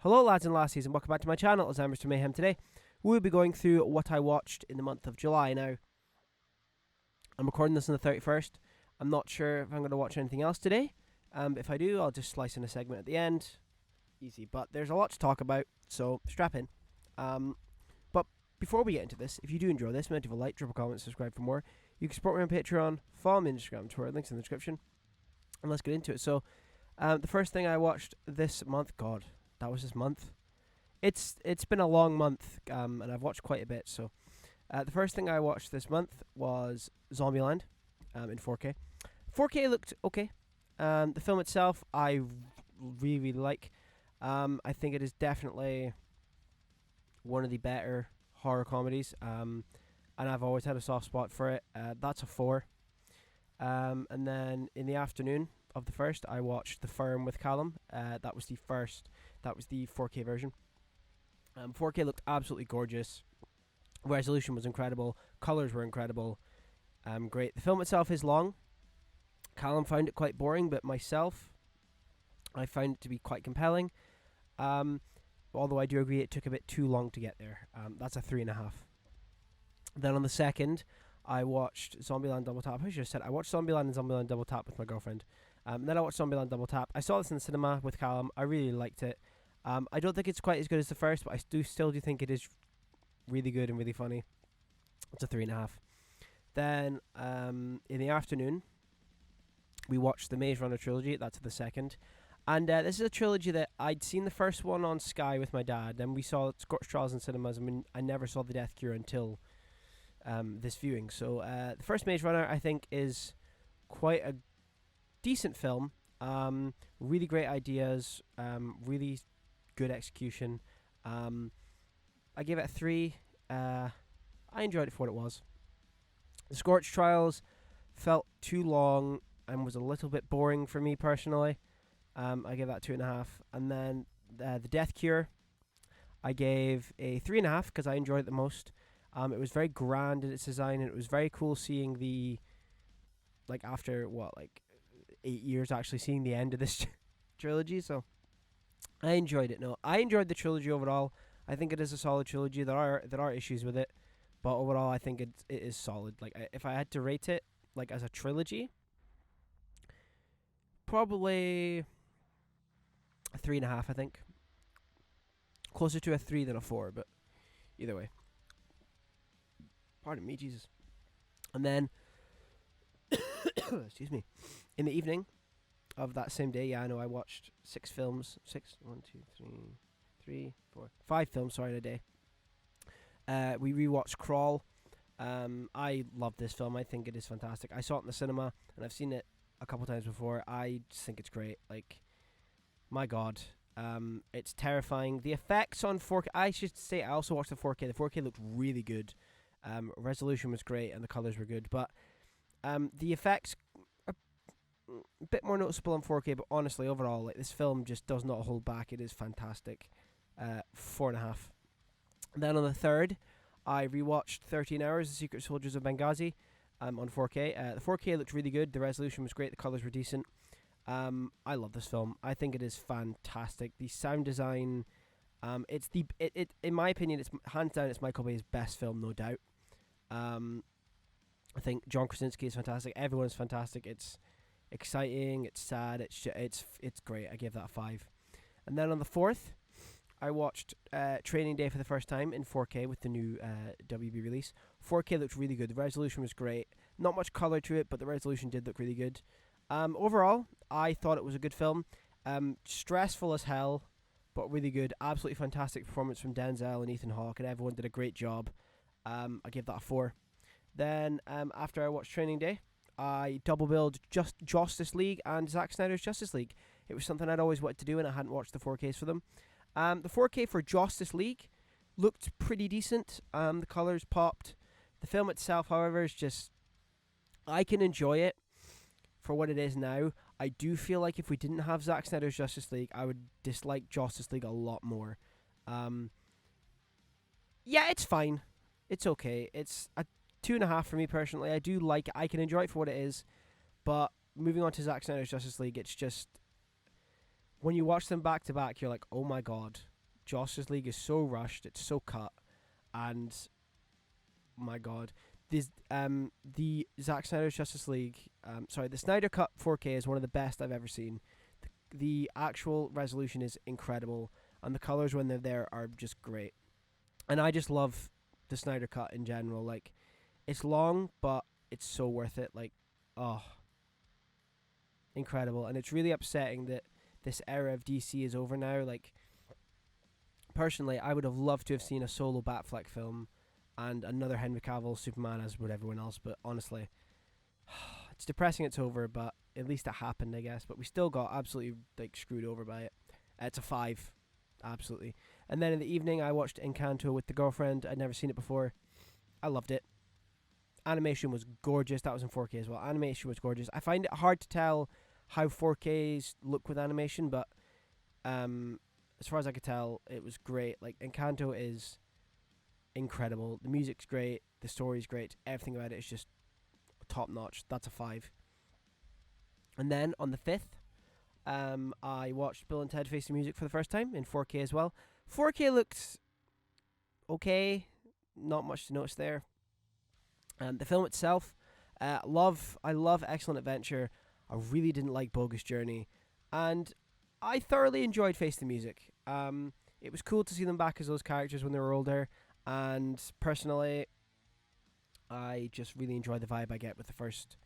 Hello lads and lassies and welcome back to my channel. It's Mr. Mayhem. Today we'll be going through what I watched in the month of July. Now, I'm recording this on the 31st. I'm not sure if I'm going to watch anything else today. If I do, I'll just slice in a segment at the end. Easy, but there's a lot to talk about, so strap in. But before we get into this, if you do enjoy this, leave a like, drop a comment, subscribe for more. You can support me on Patreon, follow me on Instagram, Twitter, links in the description. And let's get into it. So, the first thing I watched this month, God, that was this month. It's been a long month, and I've watched quite a bit. So, the first thing I watched this month was Zombieland, in 4K. 4K looked okay. The film itself, I really like. I think it is definitely one of the better horror comedies. And I've always had a soft spot for it. That's a 4. And then in the afternoon of the first, I watched The Firm with Callum. That was the 4K version. 4K looked absolutely gorgeous. Resolution was incredible. Colors were incredible. Great. The film itself is long. Callum found it quite boring, but myself, I found it to be quite compelling. Although I do agree it took a bit too long to get there. That's a 3.5. Then on the second, I watched Zombieland Double Tap. I should have said I watched Zombieland and Zombieland Double Tap with my girlfriend. Then I watched Zombieland Double Tap. I saw this in the cinema with Callum. I really liked it. I don't think it's quite as good as the first, but I still do think it is really good and really funny. It's a 3.5. Then in the afternoon, we watched the Maze Runner trilogy. That's the second. And this is a trilogy that I'd seen the first one on Sky with my dad. Then we saw Scorched Trials in cinemas. I mean, I never saw The Death Cure until this viewing. So the first Maze Runner, I think, is quite a decent film. Really great ideas. Really good execution. I gave it a 3. I enjoyed it for what it was. The Scorched Trials felt too long and was a little bit boring for me personally. I gave that 2.5. And then the Death Cure, I gave a 3.5 because I enjoyed it the most. It was very grand in its design, and it was very cool seeing after 8 years actually seeing the end of this trilogy. So I enjoyed it. No, I enjoyed the trilogy overall. I think it is a solid trilogy. There are issues with it, but overall I think it is solid. If I had to rate it as a trilogy, probably a 3.5. I think closer to a 3 than a 4, but either way. Pardon me, Jesus. And then, excuse me, in the evening of that same day, I watched 6 films. 5 films, sorry, in a day. We rewatched Crawl. I love this film. I think it is fantastic. I saw it in the cinema, and I've seen it a couple times before. I just think it's great. My God. It's terrifying. The effects on 4K, I should say I also watched the 4K. The 4K looked really good. Resolution was great, and the colors were good. But the effects are a bit more noticeable on 4K, but honestly, overall, this film just does not hold back. It is fantastic. 4.5. Then on the third, I rewatched 13 Hours, The Secret Soldiers of Benghazi on 4K. The 4K looked really good. The resolution was great. The colors were decent. I love this film. I think it is fantastic. The sound design, it in my opinion, it's hands down, it's Michael Bay's best film, no doubt. I think John Krasinski is fantastic. Everyone's fantastic. It's exciting. It's sad. It's great. I give that a 5. And then on the 4th, I watched Training Day for the first time in 4K with the new WB release. 4K looked really good. The resolution was great. Not much color to it, but the resolution did look really good. Overall, I thought it was a good film. Stressful as hell, but really good. Absolutely fantastic performance from Denzel and Ethan Hawke, and everyone did a great job. I gave that a 4. Then, after I watched Training Day, I double billed Justice League and Zack Snyder's Justice League. It was something I'd always wanted to do, and I hadn't watched the 4Ks for them. The 4K for Justice League looked pretty decent. The colors popped. The film itself, however, is just, I can enjoy it for what it is now. I do feel like if we didn't have Zack Snyder's Justice League, I would dislike Justice League a lot more. Yeah, it's fine. It's okay. It's a 2.5 for me personally. I do like it. I can enjoy it for what it is. But moving on to Zack Snyder's Justice League, it's just when you watch them back to back, you're like, oh my god, Justice League is so rushed, it's so cut, and my god, this the Zack Snyder's Justice League, the Snyder Cut 4K is one of the best I've ever seen. The actual resolution is incredible, and the colors when they're there are just great. And I just love the Snyder Cut in general. Like, it's long, but it's so worth it. Like, oh, incredible. And it's really upsetting that this era of DC is over now. Like, personally, I would have loved to have seen a solo Batfleck film and another Henry Cavill Superman as would everyone else. But honestly, it's depressing it's over, but at least it happened, I guess. But we still got absolutely like screwed over by it. It's a 5, absolutely. And then in the evening, I watched Encanto with the girlfriend. I'd never seen it before. I loved it. Animation was gorgeous. That was in 4K as well. Animation was gorgeous. I find it hard to tell how 4Ks look with animation, but as far as I could tell, it was great. Like, Encanto is incredible. The music's great. The story's great. Everything about it is just top notch. That's a 5. And then on the 5th, I watched Bill and Ted Face the Music for the first time in 4K as well. 4K looked okay. Not much to notice there. The film itself, I love Excellent Adventure. I really didn't like Bogus Journey. And I thoroughly enjoyed Face the Music. It was cool to see them back as those characters when they were older. And personally, I just really enjoy the vibe I get with the first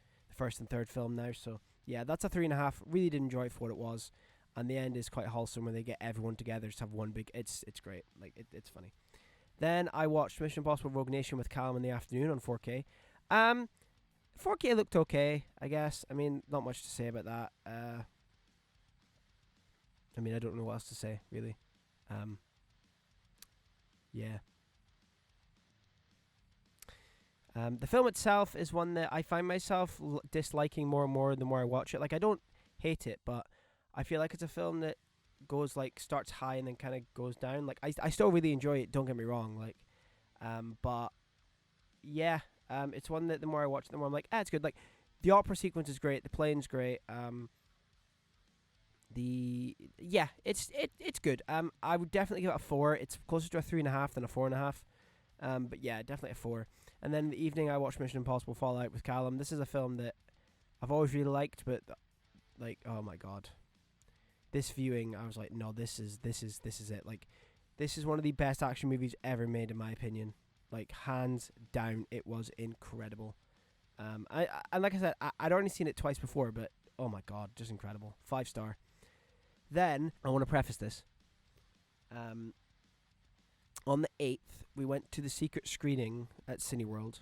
and third film now. So yeah, that's a 3.5. Really did enjoy it for what it was, and the end is quite wholesome when they get everyone together to have one big. It's great. Like, it's funny. Then I watched Mission Impossible: Rogue Nation with Callum in the afternoon on 4K. 4K looked okay, I guess. I mean, not much to say about that. I mean, I don't know what else to say really. Yeah. The film itself is one that I find myself disliking more and more the more I watch it. Like, I don't hate it, but I feel like it's a film that goes, like, starts high and then kind of goes down. Like, I still really enjoy it, don't get me wrong. Like, but yeah, it's one that the more I watch it, the more I'm like, it's good. Like, the opera sequence is great, the plane's great. It's good. I would definitely give it a 4. It's closer to a 3.5 than a 4.5. But yeah, definitely a 4. And then in the evening, I watched Mission Impossible Fallout with Callum. This is a film that I've always really liked, but like, oh my god, this viewing, I was like, no, this is it. Like, this is one of the best action movies ever made, in my opinion. Like, hands down, it was incredible. And like I said, I'd already seen it twice before, but oh my god, just incredible. 5-star. Then I want to preface this. On the 8th, we went to the secret screening at Cineworld,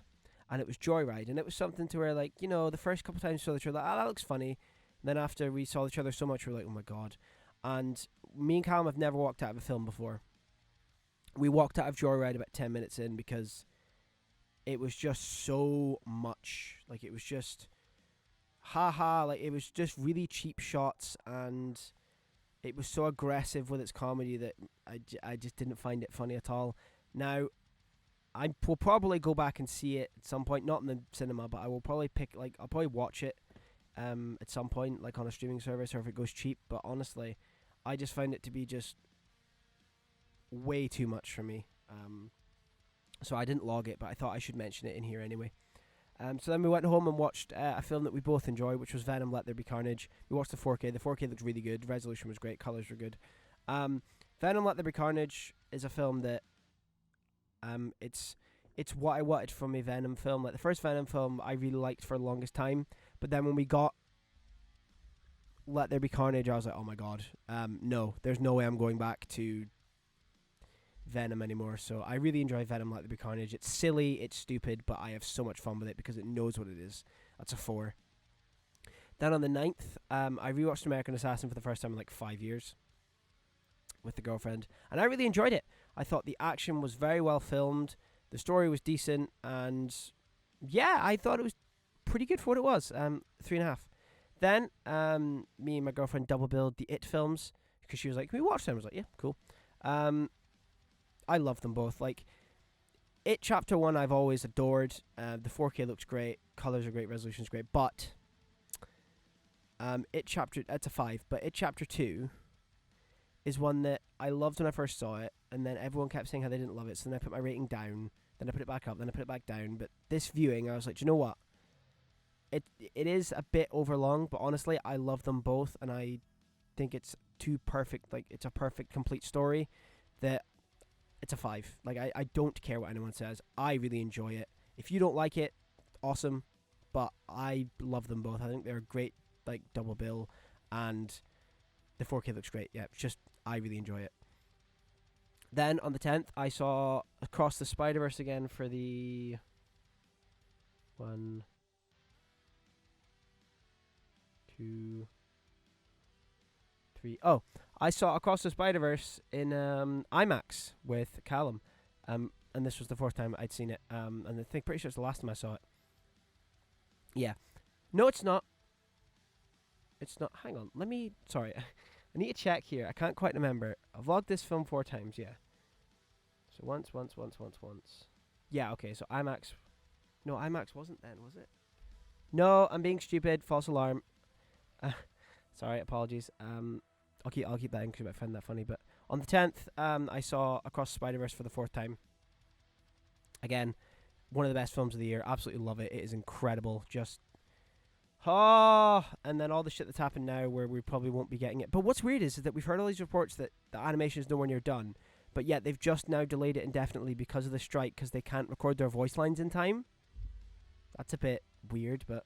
and it was Joyride, and it was something to where, like, you know, the first couple times we saw each other, like, that looks funny. And then after we saw each other so much, we were like, oh my god. And me and Callum have never walked out of a film before. We walked out of Joyride about 10 minutes in because it was just so much. Like, it was just, like, it was just really cheap shots, and it was so aggressive with its comedy that I just didn't find it funny at all. Now, I will probably go back and see it at some point, not in the cinema, but I will probably I'll probably watch it at some point, like on a streaming service or if it goes cheap. But honestly, I just found it to be just way too much for me. So I didn't log it, but I thought I should mention it in here anyway. So then we went home and watched a film that we both enjoyed, which was Venom: Let There Be Carnage. We watched the 4K. The 4K looked really good. The resolution was great. Colors were good. Venom: Let There Be Carnage is a film that it's what I wanted from a Venom film. Like, the first Venom film I really liked for the longest time, but then when we got Let There Be Carnage, I was like, oh my god, no, there's no way I'm going back to Venom anymore. So I really enjoy Venom: Let There Be Carnage. It's silly, it's stupid, but I have so much fun with it because it knows what it is. That's a 4. Then on the 9th, I rewatched American Assassin for the first time in like 5 years with the girlfriend, and I really enjoyed it. I thought the action was very well filmed, the story was decent, and yeah, I thought it was pretty good for what it was. 3.5. Then me and my girlfriend double billed the It films because she was like, can we watch them? I was like, yeah, cool. I love them both. Like, It Chapter 1 I've always adored. The 4K looks great, colors are great, resolution's great, but It Chapter, that's a 5, but It Chapter 2, is one that I loved when I first saw it, and then everyone kept saying how they didn't love it, so then I put my rating down, then I put it back up, then I put it back down. But this viewing, I was like, do you know what? It is a bit overlong, but honestly, I love them both, and I think it's too perfect. Like, it's a perfect, complete story that it's a 5. Like, I don't care what anyone says. I really enjoy it. If you don't like it, awesome, but I love them both. I think they're a great, like, double bill, and the 4K looks great. Yeah, it's just, I really enjoy it. Then on the 10th, I saw Across the Spider-Verse again for the 1, 2, 3. Oh, I saw Across the Spider-Verse in IMAX with Callum, and this was the fourth time I'd seen it. And I think pretty sure it's the last time I saw it. Yeah, no, it's not. It's not. Hang on, let me. Sorry, I need to check here. I can't quite remember. I've vlogged this film 4 times. Yeah. So once. Yeah. Okay. So IMAX. No, IMAX wasn't then, was it? No, I'm being stupid. False alarm. Sorry, apologies. I'll keep that in because I find that funny. But on the 10th, I saw Across the Spider-Verse for the 4th time. Again, one of the best films of the year. Absolutely love it. It is incredible. Just and then all the shit that's happened now where we probably won't be getting it. But what's weird is that we've heard all these reports that the animation is nowhere near done, but yet they've just now delayed it indefinitely because of the strike, because they can't record their voice lines in time. That's a bit weird, but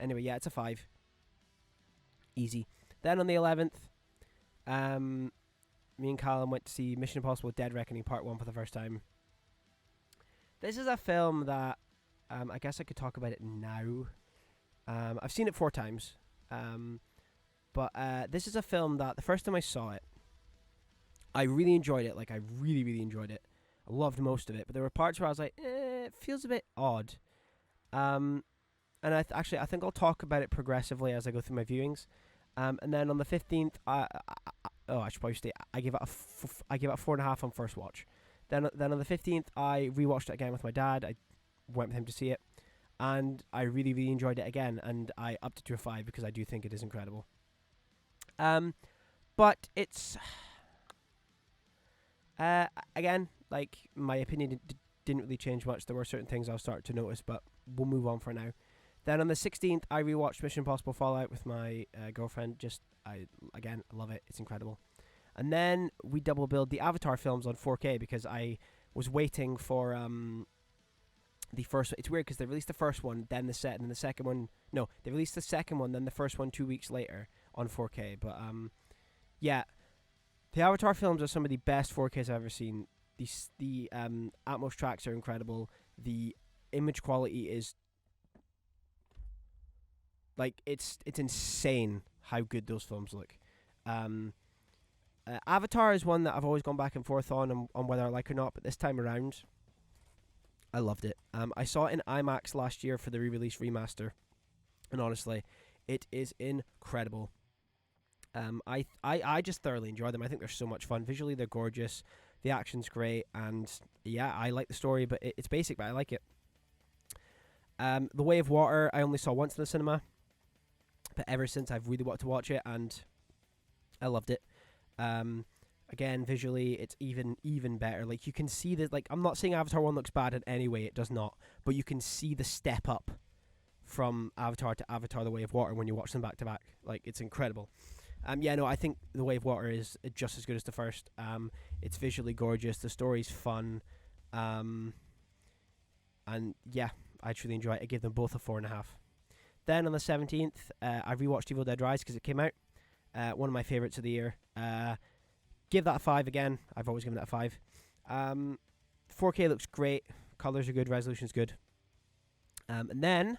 anyway, yeah, it's a 5. Easy. Then on the 11th, me and Callum went to see Mission Impossible Dead Reckoning Part 1 for the first time. This is a film that I guess I could talk about it now. I've seen it 4 times. But this is a film that the first time I saw it, I really enjoyed it. Like, I really, really enjoyed it. I loved most of it. But there were parts where I was like, it feels a bit odd. And I think I'll talk about it progressively as I go through my viewings. And then on the 15th, I should probably state, I give it a 4.5 on first watch. Then on the 15th, I rewatched it again with my dad. I went with him to see it, and I really, really enjoyed it again. And I upped it to a 5 because I do think it is incredible. But it's again, like, my opinion didn't really change much. There were certain things I'll start to notice, but we'll move on for now. Then on the 16th, I rewatched Mission Impossible Fallout with my girlfriend. I love it. It's incredible. And then we double billed the Avatar films on 4K because I was waiting for the first. It's weird because they released the first one, then then the second one. No, they released the second one, then the first one 2 weeks later on 4K. But yeah, the Avatar films are some of the best 4Ks I've ever seen. The Atmos tracks are incredible. The image quality is, like, it's insane how good those films look. Avatar is one that I've always gone back and forth on whether I like or not, but this time around, I loved it. I saw it in IMAX last year for the re-release remaster, and honestly, it is incredible. I just thoroughly enjoy them. I think they're so much fun. Visually, they're gorgeous. The action's great, and yeah, I like the story, but it's basic, but I like it. The Way of Water, I only saw once in the cinema, but ever since I've really wanted to watch it, and I loved it. Again, visually, it's even better. Like, you can see that, like, I'm not saying Avatar 1 looks bad in any way, it does not, but you can see the step up from Avatar to Avatar The Way of Water when you watch them back to back. Like, it's incredible. I think The Way of Water is just as good as the first. It's visually gorgeous, the story's fun, and yeah, I truly enjoy it. I give them both a 4.5. Then on the 17th, I rewatched Evil Dead Rise because it came out. One of my favourites of the year. Give that a 5 again. I've always given that a 5. 4K looks great. Colours are good. Resolution's good. And then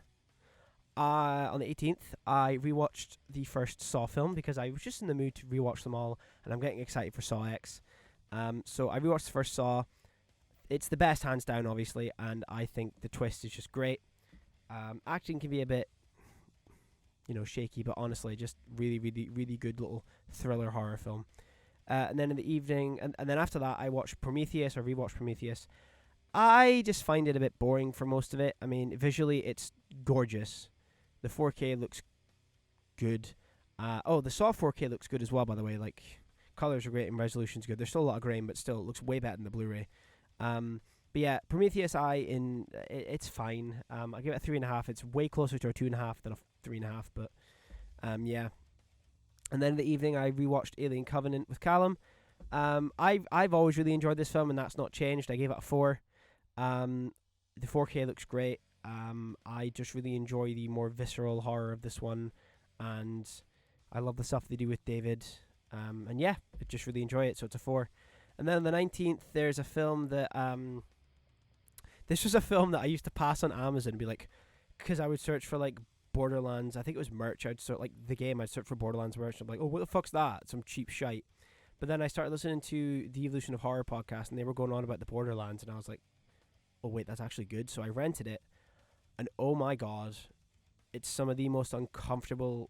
on the 18th, I rewatched the first Saw film because I was just in the mood to rewatch them all, and I'm getting excited for Saw X. So I rewatched the first Saw. It's the best, hands down, obviously, and I think the twist is just great. Acting can be a bit, shaky, but honestly, just really, really, really good little thriller horror film. And then in the evening, and then after that, I watched Prometheus, or rewatched Prometheus. I just find it a bit boring for most of it. I mean, visually, it's gorgeous. The 4K looks good. The Saw 4K looks good as well, by the way. Like, Colors are great and resolution's good. There's still a lot of grain, but still it looks way better than the Blu-ray. But yeah, Prometheus it's fine. I give it a 3.5. It's way closer to a 2.5 than a 3.5. But yeah. And then in the evening, I rewatched Alien Covenant with Callum. I've always really enjoyed this film, and that's not changed. I gave it a 4. The 4K looks great. I just really enjoy the more visceral horror of this one, and I love the stuff they do with David. And yeah, I just really enjoy it, so it's a 4. And then on the 19th, there's a film that this was a film that I used to pass on Amazon and be like, because I would search for like Borderlands. I think it was merch. I'd sort like the game. I'd search for Borderlands merch. I'm like, oh, what the fuck's that? Some cheap shite. But then I started listening to the Evolution of Horror podcast, and they were going on about the Borderlands, and I was like, oh wait, that's actually good. So I rented it, and oh my god, it's some of the most uncomfortable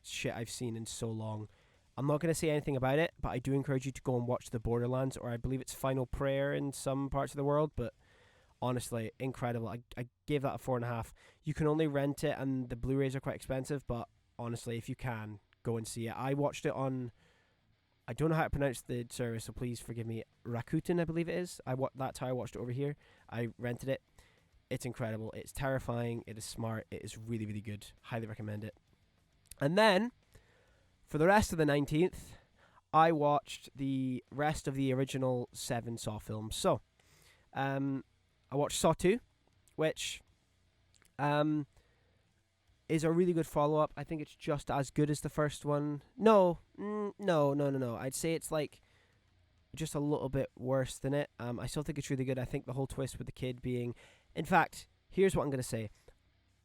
shit I've seen in so long. I'm not going to say anything about it, but I do encourage you to go and watch the Borderlands, or I believe it's Final Prayer in some parts of the world, but honestly, incredible. I gave that a 4.5. You can only rent it, and the Blu-rays are quite expensive, but honestly, if you can, go and see it. I watched it on, I don't know how to pronounce the service, so please forgive me, Rakuten, I believe it is. That's how I watched it over here. I rented it. It's incredible. It's terrifying. It is smart. It is really, really good. Highly recommend it. And then, for the rest of the 19th, I watched the rest of the original 7 Saw films. So, I watched Saw 2, which is a really good follow-up. I think it's just as good as the first one. No. I'd say it's like just a little bit worse than it. I still think it's really good. I think the whole twist with the kid being... In fact, here's what I'm going to say.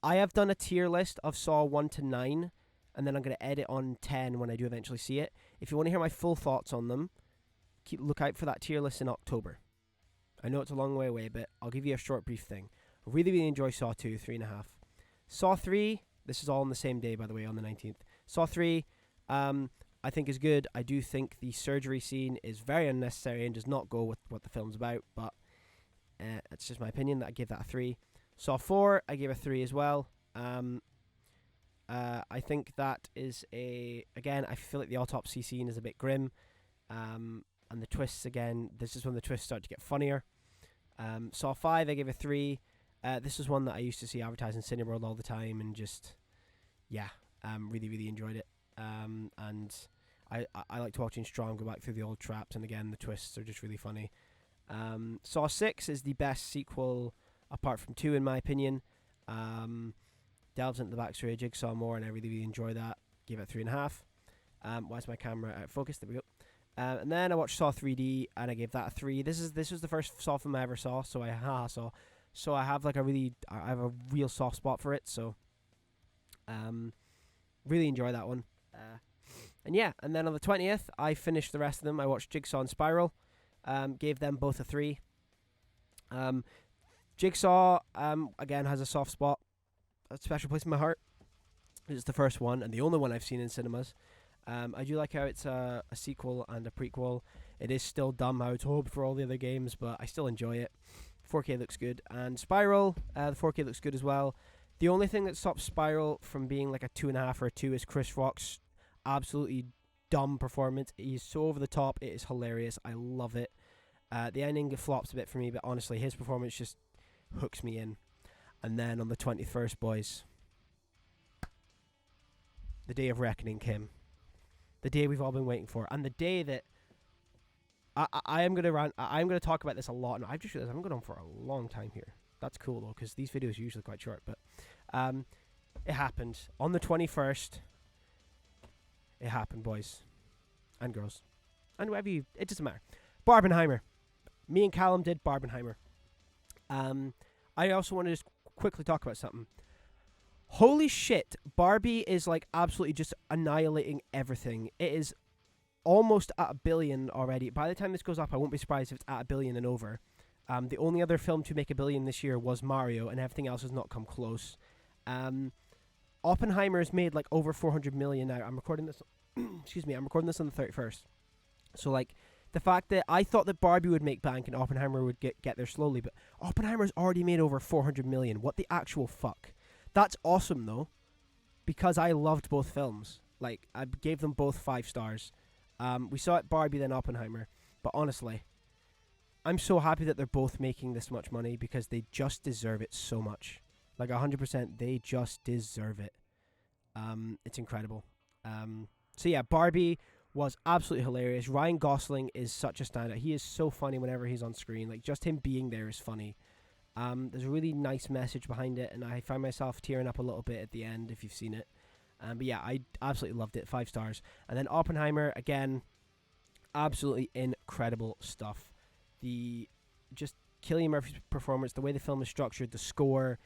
I have done a tier list of Saw 1 to 9, and then I'm going to edit on 10 when I do eventually see it. If you want to hear my full thoughts on them, look out for that tier list in October. I know it's a long way away, but I'll give you a short, brief thing. I really, really enjoy Saw 2, 3.5. Saw 3, this is all on the same day, by the way, on the 19th. Saw 3, I think is good. I do think the surgery scene is very unnecessary and does not go with what the film's about, but it's just my opinion that I give that a 3. Saw 4, I gave a 3 as well. I think that is again, I feel like the autopsy scene is a bit grim. And the twists, again, this is when the twists start to get funnier. Saw 5, I gave a 3. This is one that I used to see advertised in Cineworld all the time, and just, yeah, really, really enjoyed it. And I liked watching Strong go back through the old traps, and again, the twists are just really funny. Saw 6 is the best sequel apart from 2, in my opinion. Delves into the backstory of Jigsaw more, and I really, really enjoy that. Gave it 3.5. Why is my camera out of focus? There we go. And then I watched Saw 3D, and I gave that a 3. This was the first Saw film I ever saw, so I have like I have a real soft spot for it. So, really enjoy that one. And yeah, and then on the 20th, I finished the rest of them. I watched Jigsaw and Spiral. Gave them both a 3. Jigsaw, again, has a soft spot, a special place in my heart. It's the first one and the only one I've seen in cinemas. I do like how it's a sequel and a prequel. It is still dumb how it's old for all the other games, but I still enjoy it. 4K looks good. And Spiral, the 4K looks good as well. The only thing that stops Spiral from being like a 2.5 or a 2 is Chris Rock's absolutely dumb performance. He's so over the top. It is hilarious. I love it. The ending flops a bit for me, but honestly, his performance just hooks me in. And then on the 21st, boys, the day of reckoning came. The day we've all been waiting for, and the day that I am gonna run. I'm gonna talk about this a lot, and I've just realized I'm going on for a long time here. That's cool though, because these videos are usually quite short. But it happened on the 21st. It happened, boys and girls, and whoever you. It doesn't matter. Barbenheimer. Me and Callum did Barbenheimer. I also want to just quickly talk about something. Holy shit, Barbie is like absolutely just annihilating everything. It is almost at 1 billion already. By the time this goes up, I won't be surprised if it's at 1 billion and over. The only other film to make 1 billion this year was Mario, and everything else has not come close. Oppenheimer has made like over 400 million now. I'm recording this. Excuse me. I'm recording this on the 31st. So like the fact that I thought that Barbie would make bank and Oppenheimer would get there slowly, but Oppenheimer's already made over 400 million. What the actual fuck? That's awesome though, because I loved both films. Like I gave them both 5 stars. We saw it Barbie then Oppenheimer, but honestly, I'm so happy that they're both making this much money because they just deserve it so much. Like 100%, they just deserve it. It's incredible. So yeah, Barbie was absolutely hilarious. Ryan Gosling is such a standout. He is so funny whenever he's on screen. Like, just him being there is funny. There's a really nice message behind it, and I find myself tearing up a little bit at the end if you've seen it. But yeah, I absolutely loved it. 5 stars. And then Oppenheimer, again, absolutely incredible stuff. Just Cillian Murphy's performance, the way the film is structured, the score,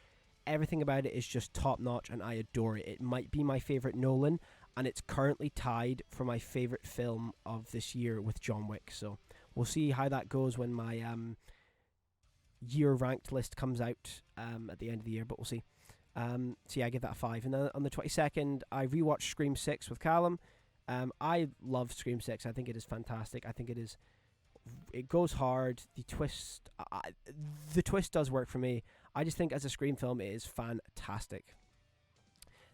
everything about it is just top notch, and I adore it. It might be my favorite Nolan, and it's currently tied for my favorite film of this year with John Wick. So we'll see how that goes when my year ranked list comes out at the end of the year, but we'll see. So yeah, I give that a 5. And then on the 22nd, I rewatched Scream 6 with Callum. I love Scream 6. I think it is fantastic. I think it goes hard. The twist does work for me. I just think as a Scream film, it is fantastic.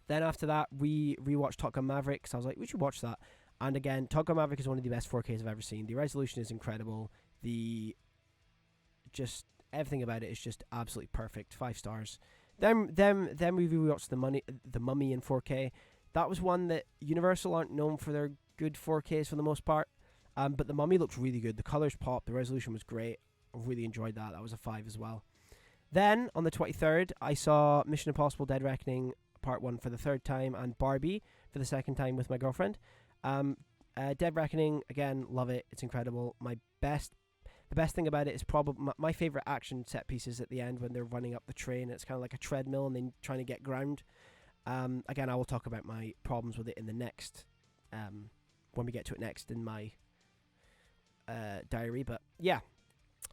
Then after that, we rewatched Top Gun Maverick, because I was like, we should watch that. And again, Top Gun Maverick is one of the best 4Ks I've ever seen. The resolution is incredible. Just everything about it is just absolutely perfect. 5 stars. Then we rewatched The Mummy in 4K. That was one that Universal aren't known for their good 4Ks for the most part. But The Mummy looks really good. The colors pop. The resolution was great. I really enjoyed that. That was a 5 as well. Then, on the 23rd, I saw Mission Impossible Dead Reckoning Part 1 for the 3rd time, and Barbie for the 2nd time with my girlfriend. Dead Reckoning, again, love it. It's incredible. The best thing about it is probably my favourite action set pieces at the end when they're running up the train. It's kind of like a treadmill and then trying to get ground. Again, I will talk about my problems with it in the next, when we get to it next in my diary. But yeah,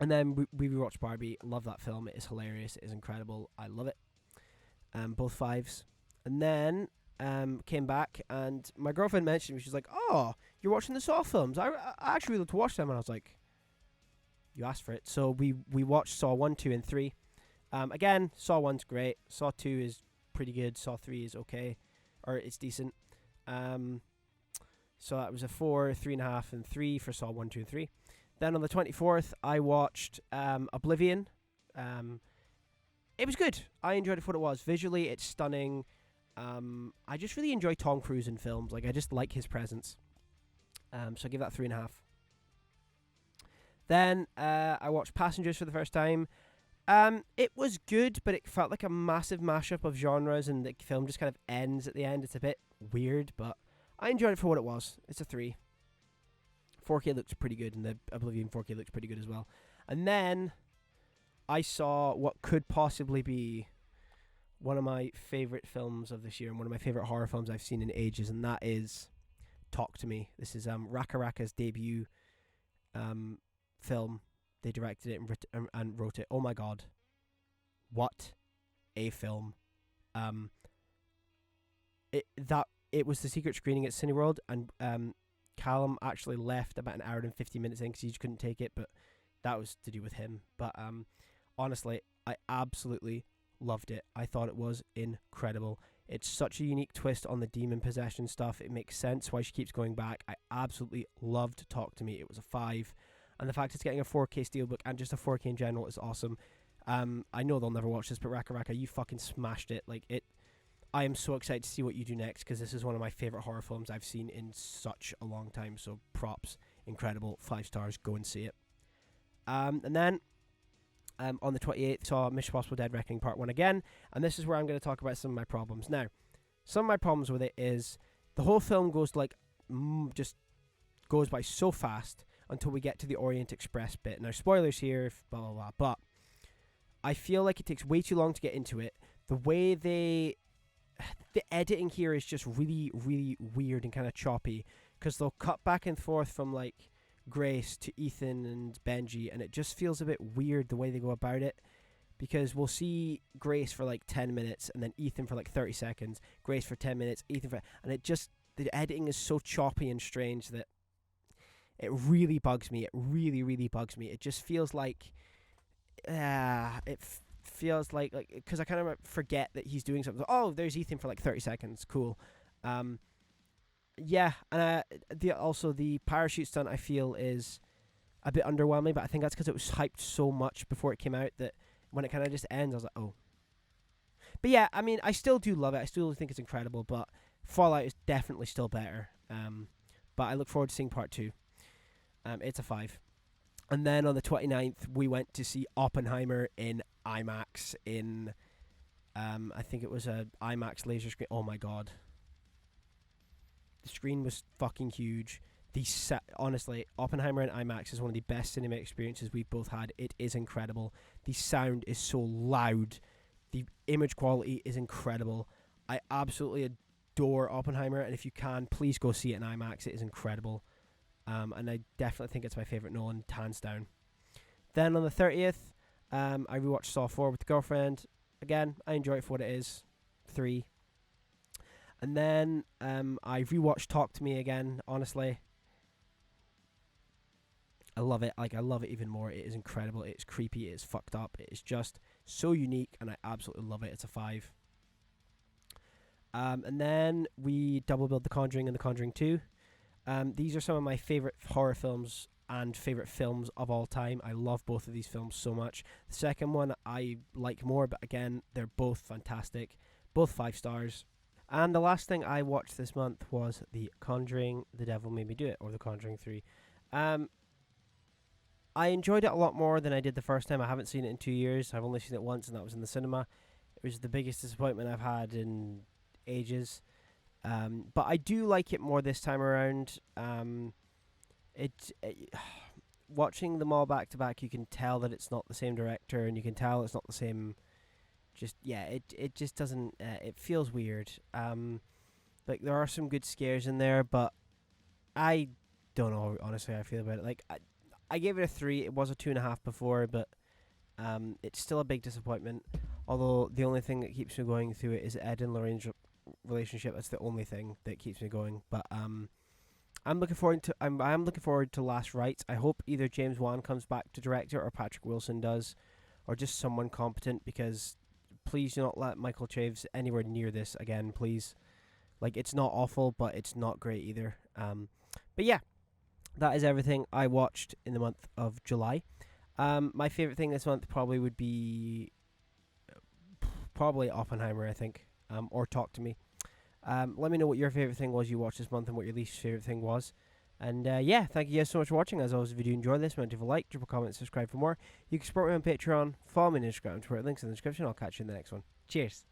and then we rewatched Barbie. Love that film. It is hilarious. It is incredible. I love it. Both 5s. And then came back, and my girlfriend mentioned me. She's like, "Oh, you're watching the Saw films. I actually would love to watch them." And I was like, "You asked for it." So we watched Saw 1, 2, and 3. Again, Saw 1's great. Saw 2 is pretty good. Saw 3 is okay, or it's decent. So that was a 4, 3.5, and 3 for Saw 1, 2, and 3. Then on the 24th, I watched Oblivion. It was good. I enjoyed it for what it was. Visually, it's stunning. I just really enjoy Tom Cruise in films. Like, I just like his presence. So I give that 3.5. Then I watched Passengers for the first time. It was good, but it felt like a massive mashup of genres, and the film just kind of ends at the end. It's a bit weird, but I enjoyed it for what it was. It's a 3. 4K looks pretty good, and the Oblivion 4K looks pretty good as well. And then I saw what could possibly be one of my favourite films of this year, and one of my favourite horror films I've seen in ages, and that is Talk to Me. This is Raka Raka's debut film. They directed it and wrote it. Oh my god. What a film. It was the secret screening at Cineworld, and Callum actually left about an hour and 50 minutes in because he just couldn't take it, but that was to do with him. But honestly, I absolutely loved it. I thought it was incredible. It's such a unique twist on the demon possession stuff. It makes sense why she keeps going back. I absolutely loved Talk to Me. It was a 5. And the fact it's getting a 4K steelbook and just a 4K in general is awesome. I know they'll never watch this, but Raka Raka, you fucking smashed it. I am so excited to see what you do next, because this is one of my favourite horror films I've seen in such a long time. So props. Incredible. 5 stars. Go and see it. And then on the 28th, saw Mission Impossible Dead Reckoning Part 1 again. And this is where I'm going to talk about some of my problems. Now, some of my problems with it is the whole film goes just goes by so fast until we get to the Orient Express bit. Now, spoilers here, blah, blah, blah. But I feel like it takes way too long to get into it. The way the editing here is just really, really weird and kind of choppy, because they'll cut back and forth from like Grace to Ethan and Benji, and it just feels a bit weird the way they go about it, because we'll see Grace for like 10 minutes and then Ethan for like 30 seconds, Grace for 10 minutes, and the editing is so choppy and strange that it really bugs me. It really, really bugs me. It just feels like feels like because I kind of forget that he's doing something. Oh, there's Ethan for like 30 seconds. Cool. Yeah, and the parachute stunt I feel is a bit underwhelming, but I think that's because it was hyped so much before it came out that when it kind of just ends, I was like, oh. But yeah, I mean, I still do love it. I still think it's incredible, but Fallout is definitely still better. But I look forward to seeing part two. It's a 5. And then on the 29th, we went to see Oppenheimer in IMAX in, I think it was a IMAX laser screen. Oh my god. The screen was fucking huge. Honestly, Oppenheimer in IMAX is one of the best cinema experiences we've both had. It is incredible. The sound is so loud. The image quality is incredible. I absolutely adore Oppenheimer, and if you can, please go see it in IMAX. It is incredible. And I definitely think it's my favourite Nolan, hands down. Then on the 30th, I rewatched Saw 4 with the girlfriend. Again, I enjoy it for what it is. 3. And then I rewatched Talk to Me again, honestly. I love it. I love it even more. It is incredible. It's creepy. It's fucked up. It is just so unique, and I absolutely love it. It's a 5. And then we double billed The Conjuring and The Conjuring 2. These are some of my favourite horror films and favourite films of all time. I love both of these films so much. The second one I like more, but again, they're both fantastic. Both 5 stars. And the last thing I watched this month was The Conjuring, The Devil Made Me Do It, or The Conjuring 3. I enjoyed it a lot more than I did the first time. I haven't seen it in 2 years. I've only seen it once, and that was in the cinema. It was the biggest disappointment I've had in ages. But I do like it more this time around. Watching them all back to back, you can tell that it's not the same director, and you can tell it's not the same. It just doesn't. It feels weird. There are some good scares in there, but I don't know honestly how I feel about it. I gave it a 3. It was a 2.5 before, but it's still a big disappointment. Although the only thing that keeps me going through it is Ed and Lorraine's relationship. That's the only thing that keeps me going. But I'm looking forward to Last Rites. I hope either James Wan comes back to direct it or Patrick Wilson does, or just someone competent. Because please do not let Michael Chaves anywhere near this again, please. It's not awful, but it's not great either. But yeah. That is everything I watched in the month of July. My favorite thing this month probably would be Oppenheimer, I think, or Talk to Me. Let me know what your favorite thing was you watched this month and what your least favorite thing was. And yeah, thank you guys so much for watching. As always, if you do enjoy this, remember to leave a like, drop a comment, subscribe for more. You can support me on Patreon, follow me on Instagram, Twitter, links in the description. I'll catch you in the next one. Cheers.